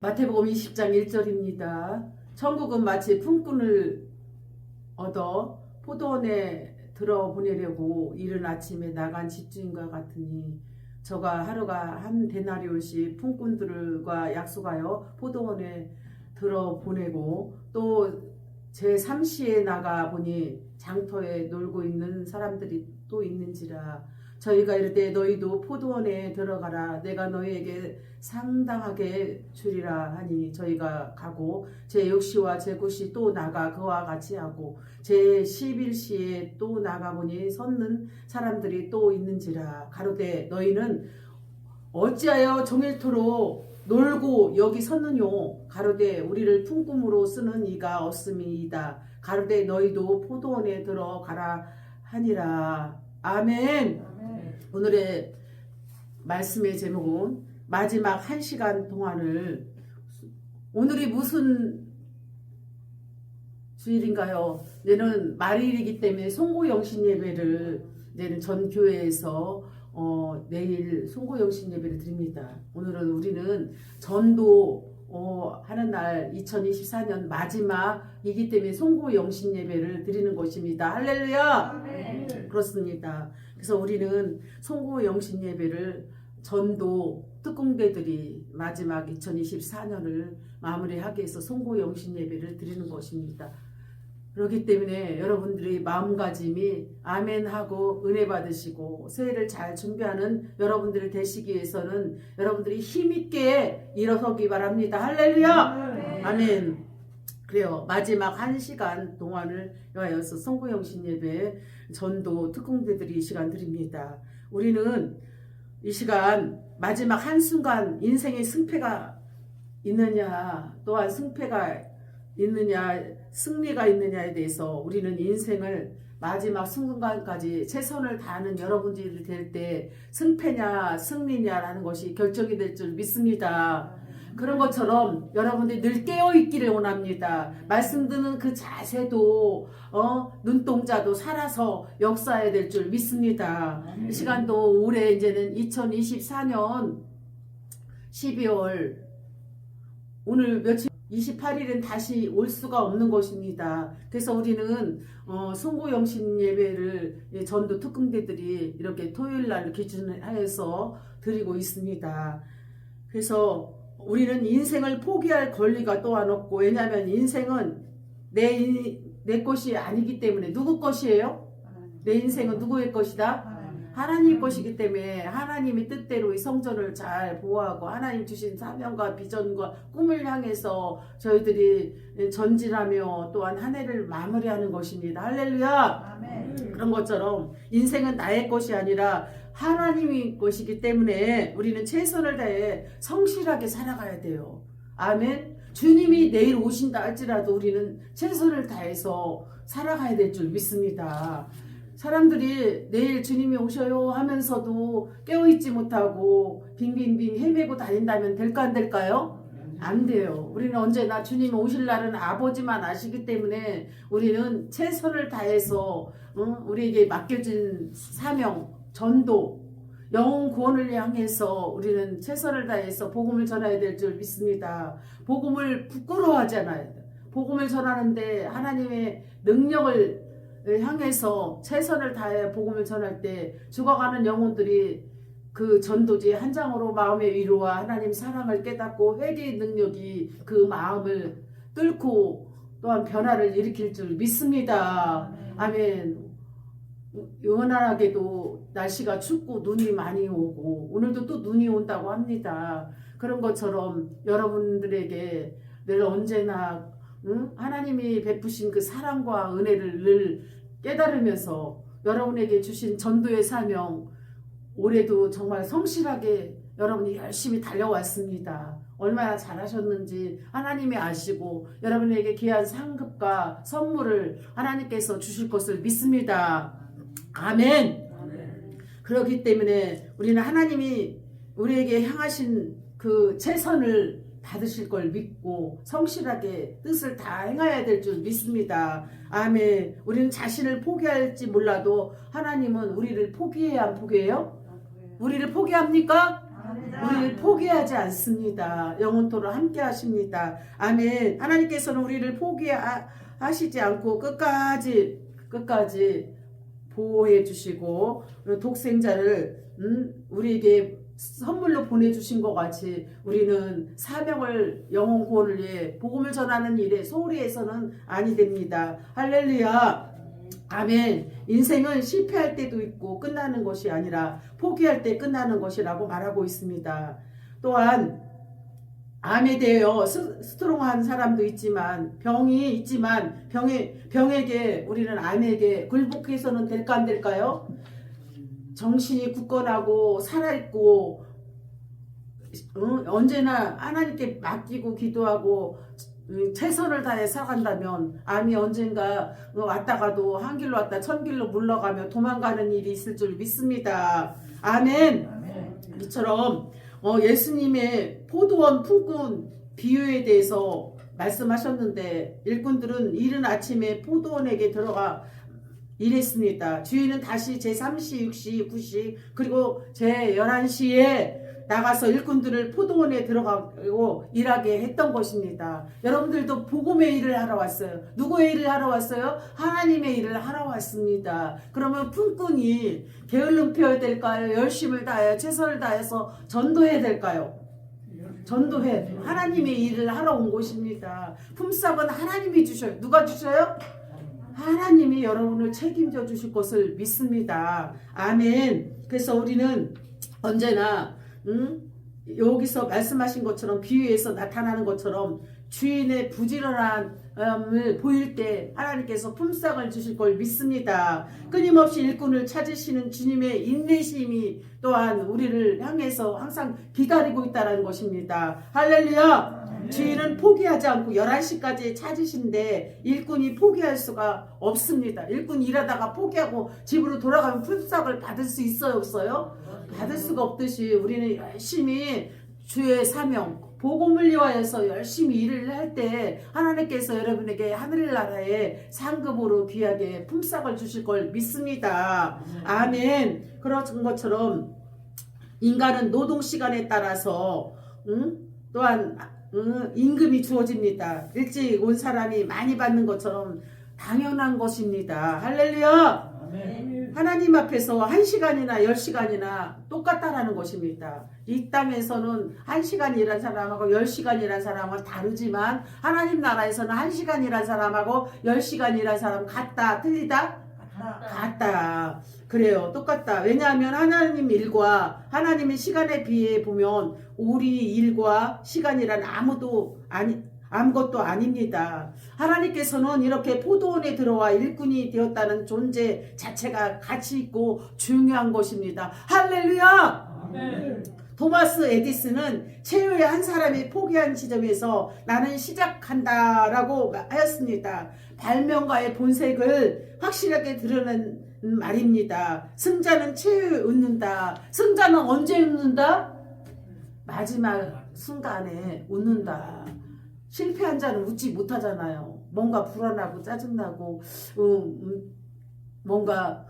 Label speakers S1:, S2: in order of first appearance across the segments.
S1: 마태복음 20장 1절입니다. 천국은 마치 품꾼을 얻어 포도원에 들어보내려고 이른 아침에 나간 집주인과 같으니 저가 하루가 한 데나리온씩 품꾼들과 약속하여 포도원에 들어보내고 또 제3시에 나가 보니 장터에 놀고 있는 사람들이 또 있는지라. 저희가 이르되 너희도 포도원에 들어가라. 내가 너희에게 상당하게 주리라 하니 저희가 가고 제6시와 제9시 또 나가 그와 같이 하고 제11시에 또 나가보니 섰는 사람들이 또 있는지라. 가로되 너희는 어찌하여 종일토록 놀고 여기 섰느뇨. 가로되 우리를 품꾼으로 쓰는 이가 없음이다. 가로되 너희도 포도원에 들어가라 하니라. 아멘. 오늘의 말씀의 제목은 마지막 1시간 동안을, 오늘이 무슨 주일인가요? 내는 말일이기 때문에 송고영신 예배를 내는 전 교회에서 내일 송고영신 예배를 드립니다. 오늘은 우리는 전도 하는 날 2024년 마지막이기 때문에 송고영신 예배를 드리는 것입니다. 할렐루야! 네. 그렇습니다. 그래서 우리는 송고영신 예배를 전도 특공대들이 마지막 2024년을 마무리하기 위해서 송고영신 예배를 드리는 것입니다. 그렇기 때문에 여러분들이 마음가짐이 아멘하고 은혜 받으시고 새해를 잘 준비하는 여러분들이 되시기 위해서는 여러분들이 힘있게 일어서기 바랍니다. 할렐루야! 네. 아멘. 그래요. 마지막 1시간 동안을 위하여서 송고영신 예배 전도 특공대들이 이 시간 드립니다. 우리는 이 시간 마지막 한순간 인생의 승패가 있느냐, 또한 승패가 있느냐, 승리가 있느냐에 대해서 우리는 인생을 마지막 순간까지 최선을 다하는 여러분들이 될 때 승패냐 승리냐라는 것이 결정이 될 줄 믿습니다. 그런 것처럼 여러분들이 늘 깨어있기를 원합니다. 말씀 듣는 그 자세도 눈동자도 살아서 역사해야 될 줄 믿습니다. 이 시간도 올해 이제는 2024년 12월 오늘 며칠 28일은 다시 올 수가 없는 것입니다. 그래서 우리는 송고영신 예배를 전도 특공대들이 이렇게 토요일날 기준하여서 드리고 있습니다. 그래서 우리는 인생을 포기할 권리가 또한 없고, 왜냐하면 인생은 내 것이 아니기 때문에. 누구 것이에요? 내 인생은 누구의 것이다? 하나님 것이기 때문에 하나님의 뜻대로 이 성전을 잘 보호하고 하나님 주신 사명과 비전과 꿈을 향해서 저희들이 전진하며 또한 한 해를 마무리하는 것입니다. 할렐루야! 아멘. 그런 것처럼 인생은 나의 것이 아니라 하나님의 것이기 때문에 우리는 최선을 다해 성실하게 살아가야 돼요. 아멘. 주님이 내일 오신다 할지라도 우리는 최선을 다해서 살아가야 될 줄 믿습니다. 사람들이 내일 주님이 오셔요 하면서도 깨어있지 못하고 빙빙빙 헤매고 다닌다면 될까 안 될까요? 안 돼요. 우리는 언제나 주님이 오실 날은 아버지만 아시기 때문에 우리는 최선을 다해서 우리에게 맡겨진 사명, 전도, 영혼 구원을 향해서 우리는 최선을 다해서 복음을 전해야 될 줄 믿습니다. 복음을 부끄러워하지 않아요. 복음을 전하는데 하나님의 능력을 향해서 최선을 다해 복음을 전할 때 죽어가는 영혼들이 그 전도지 한 장으로 마음의 위로와 하나님 사랑을 깨닫고 회개의 능력이 그 마음을 뚫고 또한 변화를 일으킬 줄 믿습니다. 아멘. 영원하게도 날씨가 춥고 눈이 많이 오고 오늘도 또 눈이 온다고 합니다. 그런 것처럼 여러분들에게 늘 언제나 하나님이 베푸신 그 사랑과 은혜를 늘 깨달으면서 여러분에게 주신 전도의 사명, 올해도 정말 성실하게 여러분이 열심히 달려왔습니다. 얼마나 잘하셨는지 하나님이 아시고 여러분에게 귀한 상급과 선물을 하나님께서 주실 것을 믿습니다. 아멘. 그렇기 때문에 우리는 하나님이 우리에게 향하신 그 최선을 받으실 걸 믿고 성실하게 뜻을 다 행해야 될 줄 믿습니다. 아멘. 우리는 자신을 포기할지 몰라도 하나님은 우리를 포기해야 안 포기해요? 우리를 포기합니까? 우리를 포기하지 않습니다. 영원토록 함께 하십니다. 아멘. 하나님께서는 우리를 포기하시지 않고 끝까지 보호해 주시고 독생자를 우리에게 선물로 보내주신 것 같이 우리는 사명을 영혼 구원을 위해 복음을 전하는 일에 소홀히 해서는 아니 됩니다. 할렐루야. 아멘. 인생은 실패할 때도 있고 끝나는 것이 아니라 포기할 때 끝나는 것이라고 말하고 있습니다. 또한 암에 대하여 스트롱한 사람도 있지만 병이 있지만 병에게 우리는 암에게 굴복해서는 될까 안 될까요? 정신이 굳건하고 살아있고 언제나 하나님께 맡기고 기도하고 최선을 다해 살아간다면 암이 언젠가 왔다가도 한 길로 왔다 천 길로 물러가며 도망가는 일이 있을 줄 믿습니다. 아멘. 이처럼 예수님의 포도원 품꾼 비유에 대해서 말씀하셨는데 일꾼들은 이른 아침에 포도원에게 들어가 일했습니다. 주인은 다시 제3시, 6시, 9시 그리고 제11시에 나가서 일꾼들을 포도원에 들어가고 일하게 했던 것입니다. 여러분들도 복음의 일을 하러 왔어요. 누구의 일을 하러 왔어요? 하나님의 일을 하러 왔습니다. 그러면 품꾼이 게을름 펴야 될까요? 열심을 다해 최선을 다해서 전도해야 될까요? 전도해. 하나님의 일을 하러 온 곳입니다. 품삯은 하나님이 주셔요. 누가 주셔요? 하나님이 여러분을 책임져 주실 것을 믿습니다. 아멘. 그래서 우리는 언제나 여기서 말씀하신 것처럼 비유에서 나타나는 것처럼 주인의 부지런함을 보일 때 하나님께서 품삯을 주실 걸 믿습니다. 끊임없이 일꾼을 찾으시는 주님의 인내심이 또한 우리를 향해서 항상 기다리고 있다는 것입니다. 할렐루야. 주인은 포기하지 않고 11시까지 찾으신데 일꾼이 포기할 수가 없습니다. 일꾼이 일하다가 포기하고 집으로 돌아가면 품삯을 받을 수 있어요? 없어요? 받을 수가 없듯이 우리는 열심히 주의 사명 복음을 위하여서 열심히 일을 할 때 하나님께서 여러분에게 하늘나라에 상급으로 귀하게 품삯을 주실 걸 믿습니다. 아멘. 그런 것처럼 인간은 노동시간에 따라서 또한 임금이 주어집니다. 일찍 온 사람이 많이 받는 것처럼 당연한 것입니다. 할렐루야. 아멘. 하나님 앞에서 1시간이나 10시간이나 똑같다라는 것입니다. 이 땅에서는 1시간 일한 사람하고 10시간 일한 사람은 다르지만 하나님 나라에서는 1시간 일한 사람하고 10시간 일한 사람 같다? 틀리다? 같다. 그래요. 똑같다. 왜냐하면 하나님 일과 하나님의 시간에 비해 보면 우리 일과 시간이란 아무것도 아닙니다. 하나님께서는 이렇게 포도원에 들어와 일꾼이 되었다는 존재 자체가 가치 있고 중요한 것입니다. 할렐루야. 아멘. 토마스 에디슨은 최후의 한 사람이 포기한 지점에서 나는 시작한다라고 하였습니다. 발명가의 본색을 확실하게 드러낸 말입니다. 승자는 최후에 웃는다. 승자는 언제 웃는다? 마지막 순간에 웃는다. 실패한 자는 웃지 못하잖아요. 뭔가 불안하고 짜증나고 뭔가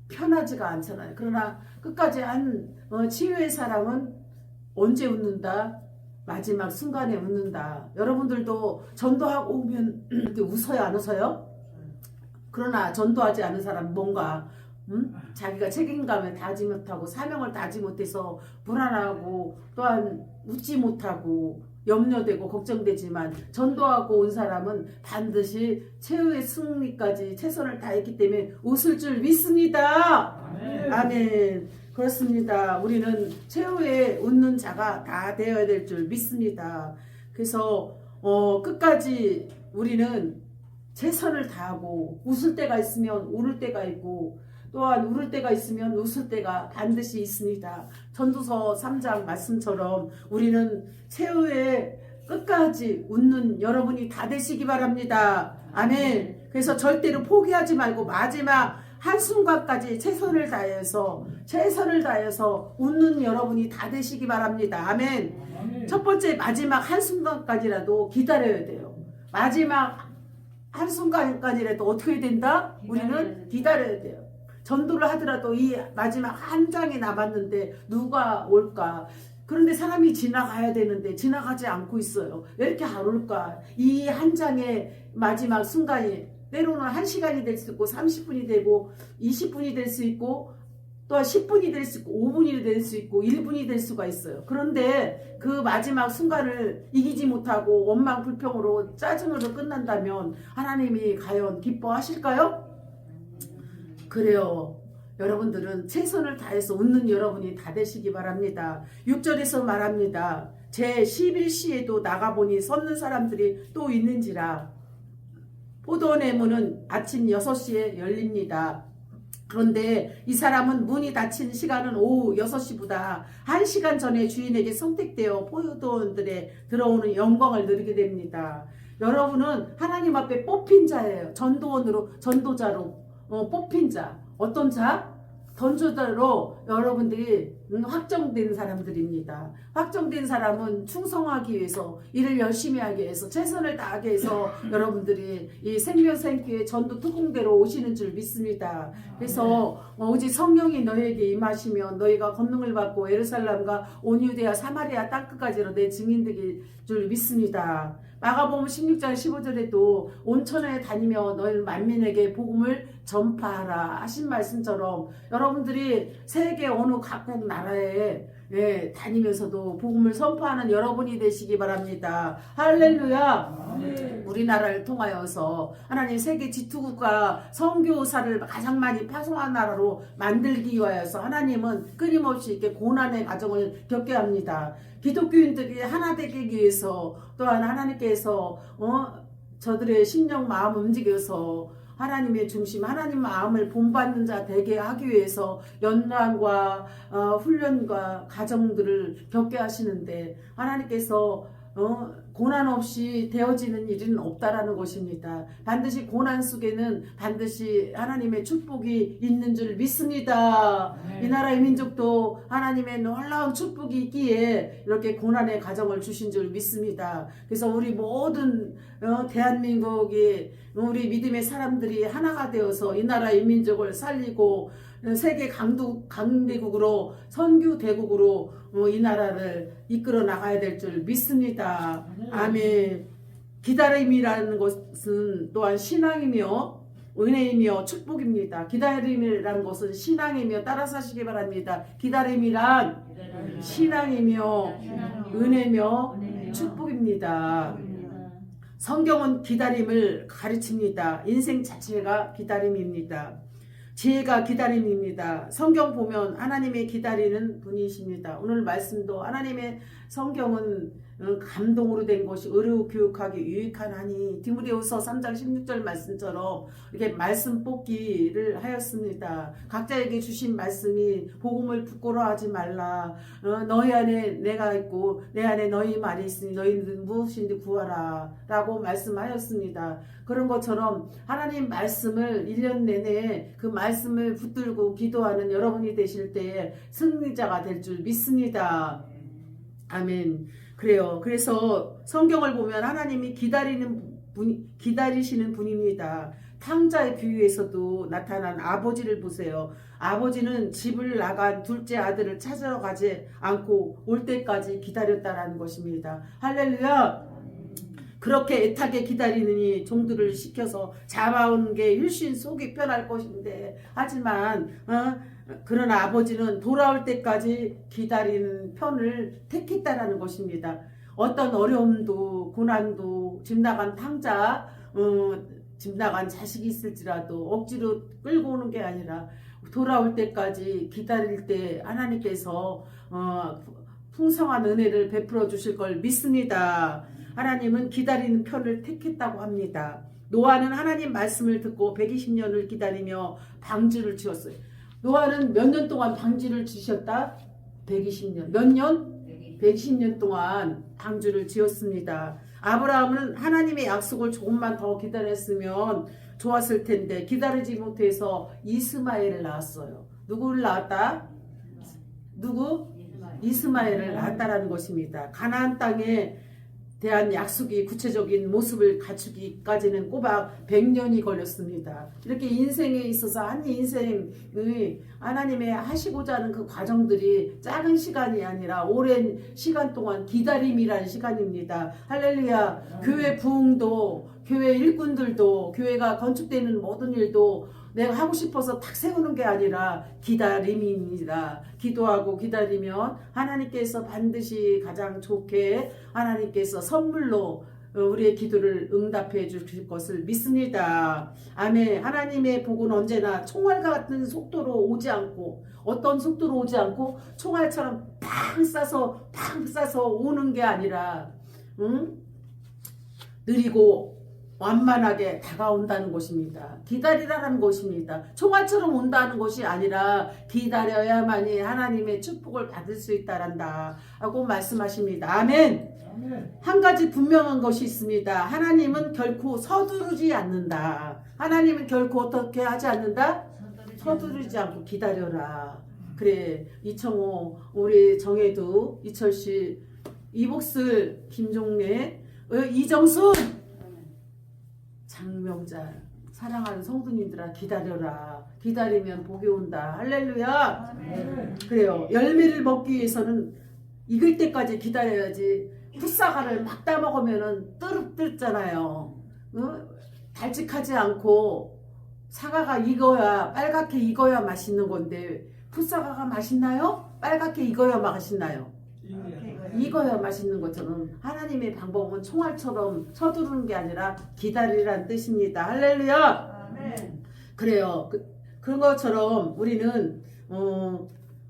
S1: 편하지가 않잖아요. 그러나 끝까지 한 치유의 사람은 언제 웃는다? 마지막 순간에 웃는다. 여러분들도 전도하고 오면 이렇게 웃어요? 안 웃어요? 그러나 전도하지 않은 사람 뭔가 자기가 책임감을 다하지 못하고 사명을 다하지 못해서 불안하고 또한 웃지 못하고 염려되고 걱정되지만 전도하고 온 사람은 반드시 최후의 승리까지 최선을 다했기 때문에 웃을 줄 믿습니다. 아멘. 아멘. 그렇습니다. 우리는 최후에 웃는 자가 다 되어야 될 줄 믿습니다. 그래서 끝까지 우리는 최선을 다하고 웃을 때가 있으면 울을 때가 있고 또한 울을 때가 있으면 웃을 때가 반드시 있습니다. 전도서 3장 말씀처럼 우리는 최후에 끝까지 웃는 여러분이 다 되시기 바랍니다. 아멘. 그래서 절대로 포기하지 말고 마지막 한순간까지 최선을 다해서 웃는 여러분이 다 되시기 바랍니다. 아멘. 첫 번째 마지막 한순간까지라도 기다려야 돼요. 마지막 한순간까지라도 어떻게 된다? 우리는 기다려야 돼요. 전도를 하더라도 이 마지막 한 장이 남았는데 누가 올까? 그런데 사람이 지나가야 되는데 지나가지 않고 있어요. 왜 이렇게 안 올까? 이 한 장의 마지막 순간이 때로는 1시간이 될 수 있고 30분이 되고 20분이 될 수 있고 또한 10분이 될 수 있고 5분이 될 수 있고 1분이 될 수가 있어요. 그런데 그 마지막 순간을 이기지 못하고 원망 불평으로 짜증으로 끝난다면 하나님이 과연 기뻐하실까요? 그래요. 여러분들은 최선을 다해서 웃는 여러분이 다 되시기 바랍니다. 6절에서 말합니다. 제 11시에도 나가보니 섰는 사람들이 또 있는지라. 포도원의 문은 아침 6시에 열립니다. 그런데 이 사람은 문이 닫힌 시간은 오후 6시보다 1시간 전에 주인에게 선택되어 포도원들에 들어오는 영광을 누리게 됩니다. 여러분은 하나님 앞에 뽑힌 자예요. 전도자로 뽑힌 자. 어떤 자? 전도자로 여러분들이 확정된 사람들입니다. 확정된 사람은 충성하기 위해서, 일을 열심히 하기 위해서, 최선을 다하기 위해서 여러분들이 이 생명샘교회 전도 특공대로 오시는 줄 믿습니다. 그래서 오직 성령이 너희에게 임하시면 너희가 권능을 받고 예루살렘과 온 유대야 사마리아 땅끝까지로 내 증인 되길 줄 믿습니다. 마가복음 16장 15절에도 온 천하에 다니며 너희는 만민에게 복음을 전파하라 하신 말씀처럼 여러분들이 세계 어느 각국 나라에 다니면서도 복음을 선포하는 여러분이 되시기 바랍니다. 할렐루야. 우리나라를 통하여서 하나님 세계 G2국가 선교사를 가장 많이 파송한 나라로 만들기 위하여서 하나님은 끊임없이 이렇게 고난의 과정을 겪게 합니다. 기독교인들이 하나 되기 위해서 또한 하나님께서 저들의 심령 마음 움직여서 하나님의 중심, 하나님 마음을 본받는 자 되게 하기 위해서 연단과 훈련과 과정들을 겪게 하시는데 하나님께서 고난 없이 되어지는 일은 없다라는 것입니다. 반드시 고난 속에는 반드시 하나님의 축복이 있는 줄 믿습니다. 이 나라의 민족도 하나님의 놀라운 축복이 있기에 이렇게 고난의 과정을 주신 줄 믿습니다. 그래서 우리 모든 대한민국이 우리 믿음의 사람들이 하나가 되어서 이 나라의 민족을 살리고 세계 강대국으로 선교 대국으로 이 나라를 이끌어 나가야 될 줄 믿습니다. 아멘. 기다림이라는 것은 또한 신앙이며 은혜이며 축복입니다. 기다림이라는 것은 신앙이며 따라서 하시기 바랍니다. 기다림이란 신앙이며 은혜며 축복입니다. 성경은 기다림을 가르칩니다. 인생 자체가 기다림입니다. 지혜가 기다림입니다. 성경 보면 하나님의 기다리는 분이십니다. 오늘 말씀도 하나님의 성경은 감동으로 된 것이 의로 교육하기 유익하나니 디모데후서 3장 16절 말씀처럼 이렇게 말씀 뽑기를 하였습니다. 각자에게 주신 말씀이 복음을 부끄러워하지 말라. 너희 안에 내가 있고 내 안에 너희 말이 있으니 너희는 무엇인지 구하라 라고 말씀하였습니다. 그런 것처럼 하나님 말씀을 1년 내내 그 말씀을 붙들고 기도하는 여러분이 되실 때에 승리자가 될 줄 믿습니다. 아멘. 그래요. 그래서 성경을 보면 하나님이 기다리시는 분입니다. 탕자의 비유에서도 나타난 아버지를 보세요. 아버지는 집을 나간 둘째 아들을 찾아가지 않고 올 때까지 기다렸다라는 것입니다. 할렐루야. 그렇게 애타게 기다리느니 종들을 시켜서 잡아오는 게 훨씬 속이 편할 것인데 하지만 그러나 아버지는 돌아올 때까지 기다리는 편을 택했다라는 것입니다. 어떤 어려움도 고난도 집 나간 탕자 집 나간 자식이 있을지라도 억지로 끌고 오는 게 아니라 돌아올 때까지 기다릴 때 하나님께서 풍성한 은혜를 베풀어 주실 걸 믿습니다. 하나님은 기다리는 편을 택했다고 합니다. 노아는 하나님 말씀을 듣고 120년을 기다리며 방주를 지었어요. 노아는 몇 년 동안 방주를 지셨다? 120년. 몇 년? 120년 동안 방주를 지었습니다. 아브라함은 하나님의 약속을 조금만 더 기다렸으면 좋았을 텐데 기다리지 못해서 이스마엘을 낳았어요. 누구를 낳았다? 누구? 이스마엘을 낳았다라는 것입니다. 가나안 땅에 대한 약속이 구체적인 모습을 갖추기까지는 꼬박 100년이 걸렸습니다. 이렇게 인생에 있어서 한 인생의 하나님의 하시고자 하는 그 과정들이 작은 시간이 아니라 오랜 시간 동안 기다림이라는 시간입니다. 할렐루야. 교회 부흥도, 교회 일꾼들도, 교회가 건축되는 모든 일도 내가 하고 싶어서 탁 세우는 게 아니라 기다림입니다. 기도하고 기다리면 하나님께서 반드시 가장 좋게 하나님께서 선물로 우리의 기도를 응답해 주실 것을 믿습니다. 아멘. 하나님의 복은 언제나 총알 같은 속도로 오지 않고, 어떤 속도로 오지 않고 총알처럼 팡 쏴서 오는 게 아니라 느리고 완만하게 다가온다는 것입니다. 기다리라는 것입니다. 총알처럼 온다는 것이 아니라 기다려야만이 하나님의 축복을 받을 수 있다란다 하고 말씀하십니다. 아멘. 한 가지 분명한 것이 있습니다. 하나님은 결코 서두르지 않는다. 하나님은 결코 어떻게 하지 않는다? 서두르지 않고 기다려라. 그래, 이청호, 우리 정혜두, 이철씨, 이복슬, 김종래, 이정순, 장명자, 사랑하는 성도님들아 기다려라. 기다리면 복이 온다. 할렐루야. 그래요. 열매를 먹기 위해서는 익을 때까지 기다려야지. 풋사과를 막 따먹으면은 뜨릅뜨잖아요. 달직하지 않고 사과가 익어야, 빨갛게 익어야 맛있는 건데 풋사과가 맛있나요? 빨갛게 익어야 맛있나요? 익어야 맛있는 것처럼 하나님의 방법은 총알처럼 서두르는 게 아니라 기다리라는 뜻입니다. 할렐루야. 그래요. 그런 것처럼 우리는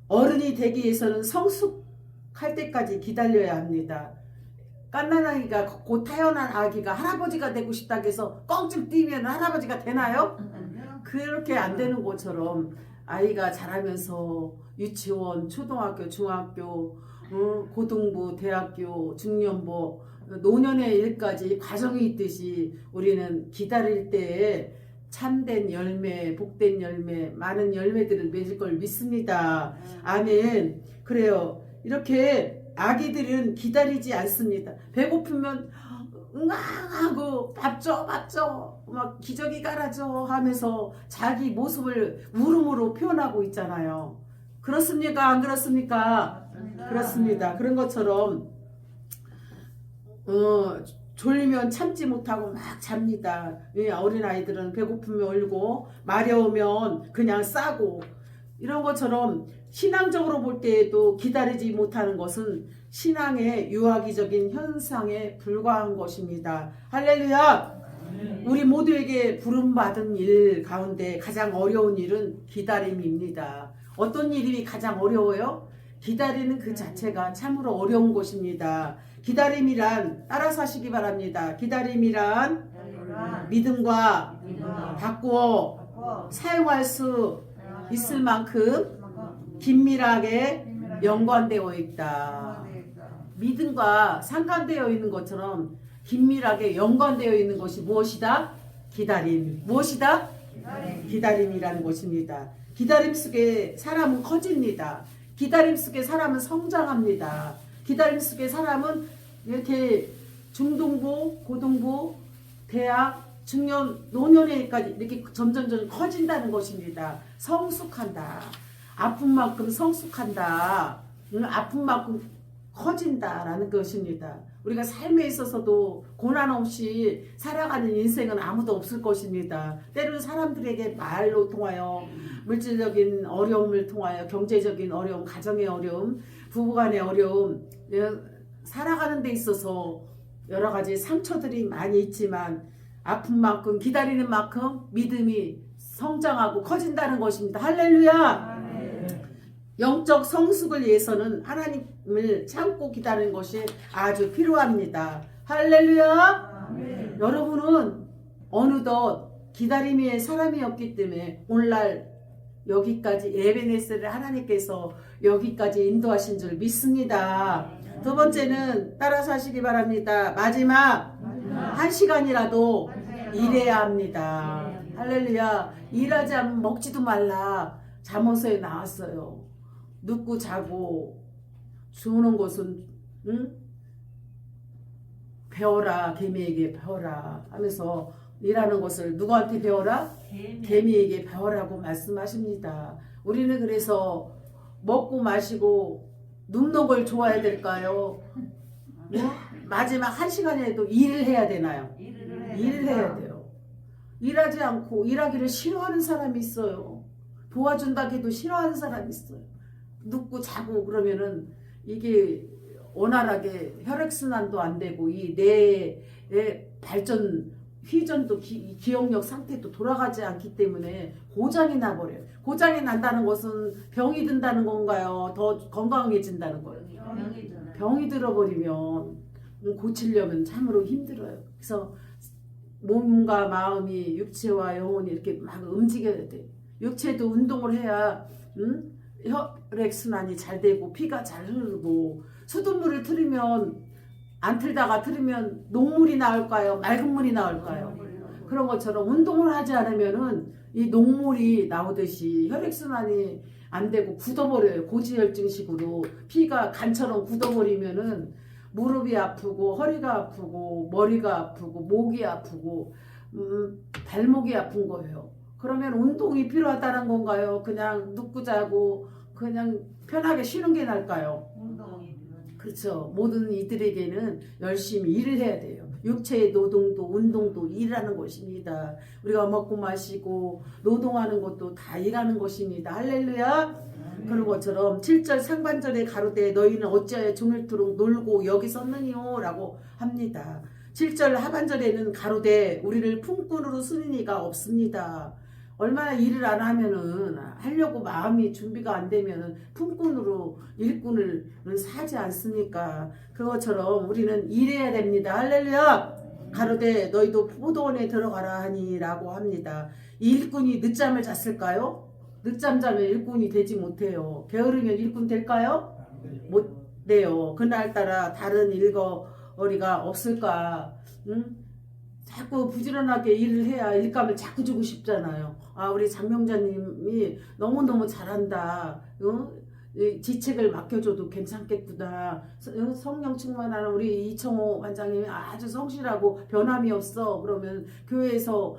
S1: 어른이 되기 위해서는 성숙할 때까지 기다려야 합니다. 갓난아기가 곧 태어난 아기가 할아버지가 되고 싶다고 해서 껑충 뛰면 할아버지가 되나요? 그렇게 안 되는 것처럼 아이가 자라면서 유치원, 초등학교, 중학교, 고등부, 대학교, 중년부, 노년의 일까지 과정이 있듯이 우리는 기다릴 때에 참된 열매, 복된 열매, 많은 열매들을 맺을 걸 믿습니다. 아멘. 그래요. 이렇게 아기들은 기다리지 않습니다. 배고프면 응앙하고 밥 줘, 막 기저귀 깔아줘 하면서 자기 모습을 울음으로 표현하고 있잖아요. 그렇습니까? 안 그렇습니까? 그렇습니다. 그런 것처럼 졸리면 참지 못하고 막 잡니다. 어린아이들은 배고프면 울고 마려우면 그냥 싸고, 이런 것처럼 신앙적으로 볼 때에도 기다리지 못하는 것은 신앙의 유아기적인 현상에 불과한 것입니다. 할렐루야. 우리 모두에게 부름받은 일 가운데 가장 어려운 일은 기다림입니다. 어떤 일이 가장 어려워요? 기다리는 그 자체가 참으로 어려운 것입니다. 기다림이란, 따라서 하시기 바랍니다. 기다림이란 믿음과 바꾸어 사용할 수 있을 만큼 긴밀하게 연관되어 있다. 믿음과 상관되어 있는 것처럼 긴밀하게 연관되어 있는 것이 무엇이다? 기다림. 무엇이다? 기다림이라는 것입니다. 기다림 속에 사람은 커집니다. 기다림 속에 사람은 성장합니다. 기다림 속에 사람은 이렇게 중등부, 고등부, 대학, 중년, 노년에까지 이렇게 점점 커진다는 것입니다. 성숙한다. 아픈 만큼 성숙한다. 아픈 만큼 커진다라는 것입니다. 우리가 삶에 있어서도 고난 없이 살아가는 인생은 아무도 없을 것입니다. 때로는 사람들에게 말로 통하여, 물질적인 어려움을 통하여, 경제적인 어려움, 가정의 어려움, 부부간의 어려움, 살아가는 데 있어서 여러 가지 상처들이 많이 있지만 아픈 만큼, 기다리는 만큼 믿음이 성장하고 커진다는 것입니다. 할렐루야. 영적 성숙을 위해서는 하나님을 참고 기다리는 것이 아주 필요합니다. 할렐루야. 아멘. 여러분은 어느덧 기다림의 사람이었기 때문에 오늘날 여기까지 에베네스를 하나님께서 여기까지 인도하신 줄 믿습니다. 두 번째는 따라서 하시기 바랍니다. 마지막 1시간이라도 일해야 합니다. 할렐루야. 일하지 않으면 먹지도 말라. 잠옷에 나왔어요. 눕고 자고 주는 것은 배워라 개미에게 배워라 하면서 일하는 것을 누구한테 배워라? 개미에게 배워라고 말씀하십니다. 우리는 그래서 먹고 마시고 눕는 걸 좋아해야 될까요? 마지막 1시간에도 일을 해야 되나요? 일을 해야 돼요. 일하지 않고 일하기를 싫어하는 사람이 있어요. 도와준다 해도 싫어하는 사람이 있어요. 눕고 자고 그러면은 이게 원활하게 혈액순환도 안 되고 이 뇌의 발전 회전도 기억력 상태도 돌아가지 않기 때문에 고장이 나버려요. 고장이 난다는 것은 병이 든다는 건가요? 더 건강해진다는 거예요. 병이 들어버리면 고치려면 참으로 힘들어요. 그래서 몸과 마음이 육체와 영혼이 이렇게 막 움직여야 돼. 육체도 운동을 해야 혈액순환이 잘 되고 피가 잘 흐르고 수돗물을 틀으면 안 틀다가 틀으면 녹물이 나올까요? 맑은 물이 나올까요? 그런 것처럼 운동을 하지 않으면은 이 녹물이 나오듯이 혈액순환이 안 되고 굳어버려요. 고지혈증식으로 피가 간처럼 굳어버리면은 무릎이 아프고 허리가 아프고 머리가 아프고 목이 아프고 발목이 아픈 거예요. 그러면 운동이 필요하다는 건가요? 그냥 눕고 자고 그냥 편하게 쉬는 게 나을까요? 그렇죠. 모든 이들에게는 열심히 일을 해야 돼요. 육체의 노동도 운동도 일하는 것입니다. 우리가 먹고 마시고 노동하는 것도 다 일하는 것입니다. 할렐루야. 그런 것처럼 7절 상반절에 가로되 너희는 어찌하여 종일토록 놀고 여기 섰느니요 라고 합니다. 7절 하반절에는 가로되 우리를 품꾼으로 쓰는 이가 없습니다. 얼마나 일을 안 하면은 하려고 마음이 준비가 안 되면은 품꾼으로 일꾼을 사지 않습니까? 그것처럼 우리는 일해야 됩니다. 할렐루야. 가로되 너희도 포도원에 들어가라 하니라고 합니다. 이 일꾼이 늦잠을 잤을까요? 늦잠 자면 일꾼이 되지 못해요. 게으르면 일꾼 될까요? 못 돼요. 그날따라 다른 일거리가 없을까? 자꾸 부지런하게 일을 해야 일감을 자꾸 주고 싶잖아요. 아, 우리 장명자님이 너무너무 잘한다. 지책을 맡겨줘도 괜찮겠구나. 성령 충만하는 우리 이청호 원장님이 아주 성실하고 변함이 없어. 그러면 교회에서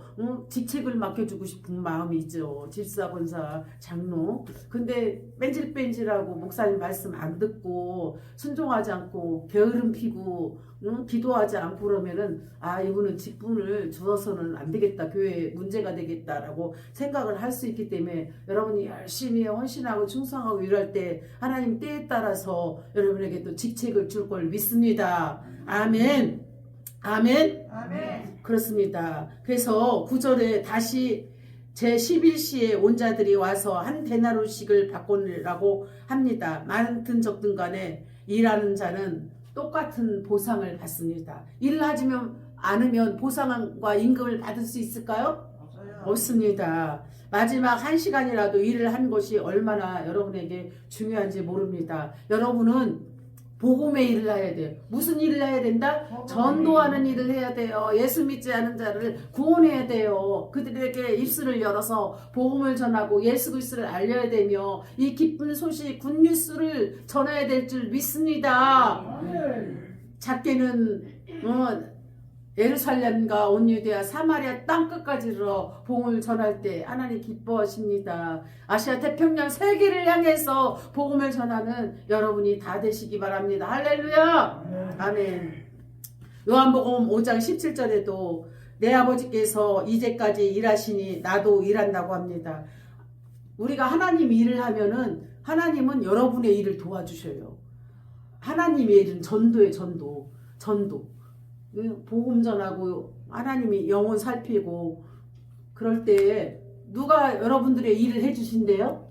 S1: 지책을 맡겨주고 싶은 마음이 있죠. 집사, 권사, 장로. 근데 뺀질뺀질하고 목사님 말씀 안 듣고 순종하지 않고 게으름 피고 기도하지 않고 그러면은 아, 이분은 직분을 주어서는 안 되겠다. 교회에 문제가 되겠다라고 생각을 할 수 있기 때문에 여러분이 열심히 헌신하고 충성하고 일할 때 하나님 때에 따라서 여러분에게 또 직책을 줄 걸 믿습니다. 아멘. 아멘.
S2: 아멘.
S1: 그렇습니다. 그래서 9절에 다시 제11시에 온 자들이 와서 한 데나로씩을 바꾸라고 합니다. 많든 적든 간에 일하는 자는 똑같은 보상을 받습니다. 일을 하지 않으면 보상과 임금을 받을 수 있을까요? 없습니다. 마지막 1시간이라도 일을 한 것이 얼마나 여러분에게 중요한지 모릅니다. 여러분은 복음의 일을 해야 돼요. 무슨 일을 해야 된다? 전도하는 일을 해야 돼요. 예수 믿지 않은 자를 구원해야 돼요. 그들에게 입술을 열어서 복음을 전하고 예수 그리스도를 알려야 되며 이 기쁜 소식 굿뉴스를 전해야 될 줄 믿습니다. 작게는 예루살렘과 온 유대야 사마리아 땅끝까지 이르러 복음을 전할 때 하나님 기뻐하십니다. 아시아 태평양 세계를 향해서 복음을 전하는 여러분이 다 되시기 바랍니다. 할렐루야. 아멘. 요한복음 5장 17절에도 내 아버지께서 이제까지 일하시니 나도 일한다고 합니다. 우리가 하나님 일을 하면은 하나님은 여러분의 일을 도와주셔요. 하나님의 일은 전도예요. 전도. 복음 전하고 하나님이 영혼 살피고 그럴 때 누가 여러분들의 일을 해주신대요?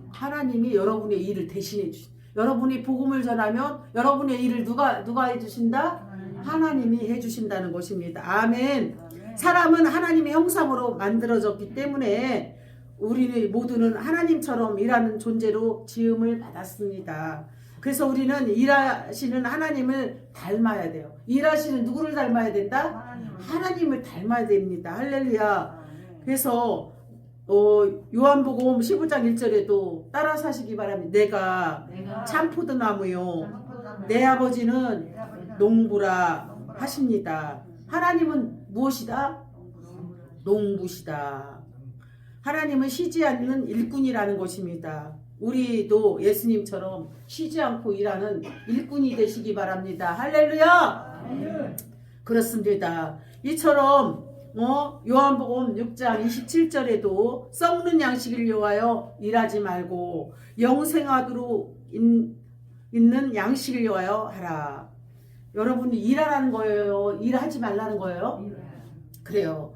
S1: 하나님이 여러분의 일을 대신해 주신. 여러분이 복음을 전하면 여러분의 일을 누가 해주신다? 하나님이 해주신다는 것입니다. 아멘. 사람은 하나님의 형상으로 만들어졌기 때문에 우리는 모두는 하나님처럼 일하는 존재로 지음을 받았습니다. 그래서 우리는 일하시는 하나님을 닮아야 돼요. 일하시는 누구를 닮아야 된다? 하나님을 닮아야 됩니다. 할렐루야. 그래서 요한복음 15장 1절에도 따라서 하시기 바랍니다. 내가 참포도나무요 내 아버지는 농부라. 하십니다. 하나님은 무엇이다? 농부시다. 하나님은 쉬지 않는 일꾼이라는 것입니다. 우리도 예수님처럼 쉬지 않고 일하는 일꾼이 되시기 바랍니다. 할렐루야! 그렇습니다. 이처럼 요한복음 6장 27절에도 썩는 양식을 위하여 일하지 말고 영생하도록 있는 양식을 위하여 하라. 여러분 일하라는 거예요? 일하지 말라는 거예요? 그래요.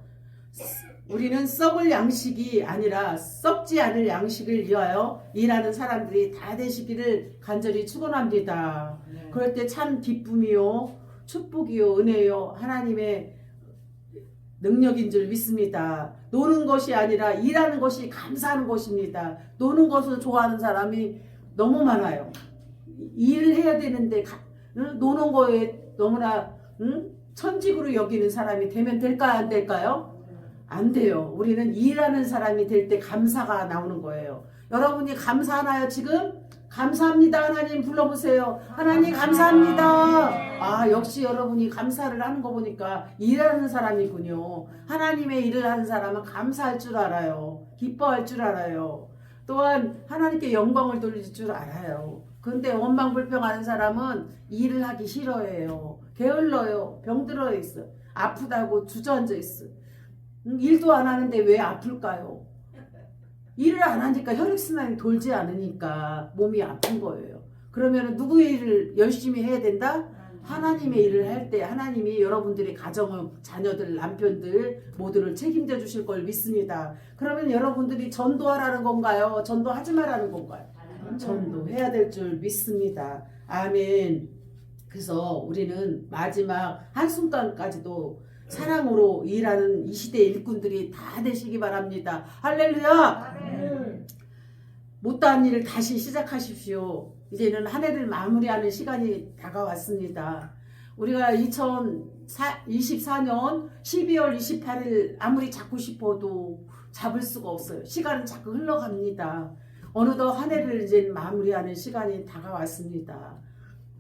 S1: 우리는 썩을 양식이 아니라 썩지 않을 양식을 위하여 일하는 사람들이 다 되시기를 간절히 축원합니다. 그럴 때 참 기쁨이요 축복이요 은혜요 하나님의 능력인 줄 믿습니다. 노는 것이 아니라 일하는 것이 감사하는 것입니다. 노는 것을 좋아하는 사람이 너무 많아요. 일을 해야 되는데 노는 거에 너무나 천직으로 여기는 사람이 되면 될까요? 안 될까요? 안 돼요. 우리는 일하는 사람이 될 때 감사가 나오는 거예요. 여러분이 감사하나요 지금? 감사합니다. 하나님 불러보세요. 하나님 감사합니다. 역시 여러분이 감사를 하는 거 보니까 일하는 사람이군요. 하나님의 일을 하는 사람은 감사할 줄 알아요. 기뻐할 줄 알아요. 또한 하나님께 영광을 돌릴 줄 알아요. 근데 원망불평하는 사람은 일을 하기 싫어해요. 게을러요. 병들어 있어. 아프다고 주저앉아 있어. 일도 안 하는데 왜 아플까요? 일을 안 하니까 혈액순환이 돌지 않으니까 몸이 아픈 거예요. 그러면 누구의 일을 열심히 해야 된다? 하나님의 일을 할 때 하나님이 여러분들의 가정을, 자녀들, 남편들 모두를 책임져 주실 걸 믿습니다. 그러면 여러분들이 전도하라는 건가요? 전도하지 말라는 건가요? 전도해야 될 줄 믿습니다. 아멘. 그래서 우리는 마지막 한순간까지도 사랑으로 일하는 이 시대 일꾼들이 다 되시기 바랍니다. 할렐루야! 못다한 일을 다시 시작하십시오. 이제는 한 해를 마무리하는 시간이 다가왔습니다. 우리가 2024년 12월 28일 아무리 잡고 싶어도 잡을 수가 없어요. 시간은 자꾸 흘러갑니다. 어느덧 한 해를 이제 마무리하는 시간이 다가왔습니다.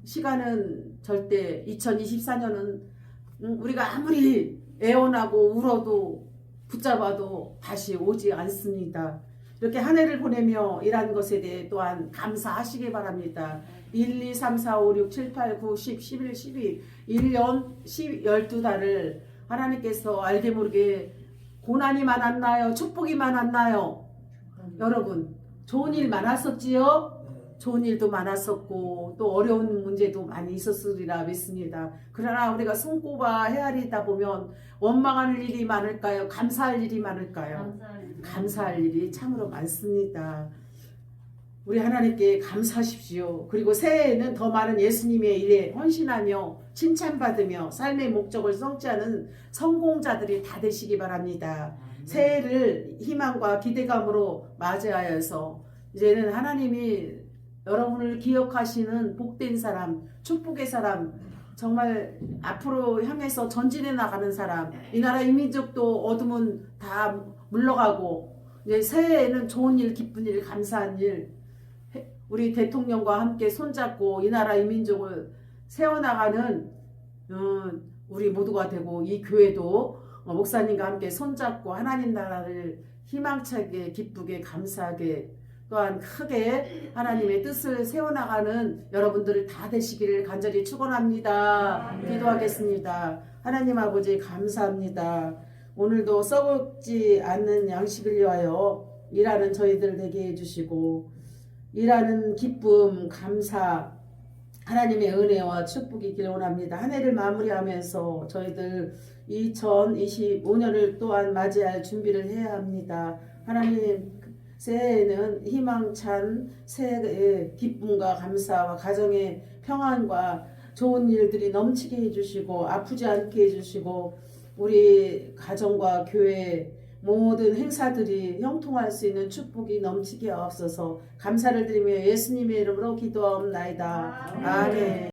S1: 시간은 절대 2024년은 우리가 아무리 애원하고 울어도 붙잡아도 다시 오지 않습니다. 이렇게 한 해를 보내며 일한 것에 대해 또한 감사하시기 바랍니다. 1, 2, 3, 4, 5, 6, 7, 8, 9, 10, 11, 12 1년 12달을 하나님께서 알게 모르게 고난이 많았나요? 축복이 많았나요? 여러분 좋은 일 많았었지요? 좋은 일도 많았었고 또 어려운 문제도 많이 있었으리라 믿습니다. 그러나 우리가 손꼽아 헤아리다 보면 원망할 일이 많을까요? 감사할 일이 많을까요? 감사할 일이 참으로 많습니다. 우리 하나님께 감사하십시오. 그리고 새해에는 더 많은 예수님의 일에 헌신하며 칭찬받으며 삶의 목적을 성취하는 성공자들이 다 되시기 바랍니다. 새해를 희망과 기대감으로 맞이하여서 이제는 하나님이 여러분을 기억하시는 복된 사람, 축복의 사람, 정말 앞으로 향해서 전진해 나가는 사람, 이 나라 이민족도 어둠은 다 물러가고 이제 새해에는 좋은 일, 기쁜 일, 감사한 일, 우리 대통령과 함께 손잡고 이 나라 이민족을 세워나가는 우리 모두가 되고 이 교회도 목사님과 함께 손잡고 하나님 나라를 희망차게 기쁘게 감사하게 또한 크게 하나님의 뜻을 세워나가는 여러분들을 다 되시기를 간절히 축원합니다. 기도하겠습니다. 하나님 아버지 감사합니다. 오늘도 썩지 않는 양식을 위하여 일하는 저희들 되게 해주시고 일하는 기쁨 감사 하나님의 은혜와 축복이 있기를 원합니다. 한 해를 마무리하면서 저희들 2025년을 또한 맞이할 준비를 해야 합니다. 하나님 새해에는 희망찬 새해의 기쁨과 감사와 가정의 평안과 좋은 일들이 넘치게 해주시고 아프지 않게 해주시고 우리 가정과 교회 모든 행사들이 형통할 수 있는 축복이 넘치게 하옵소서. 감사를 드리며 예수님의 이름으로 기도하옵나이다. 아멘.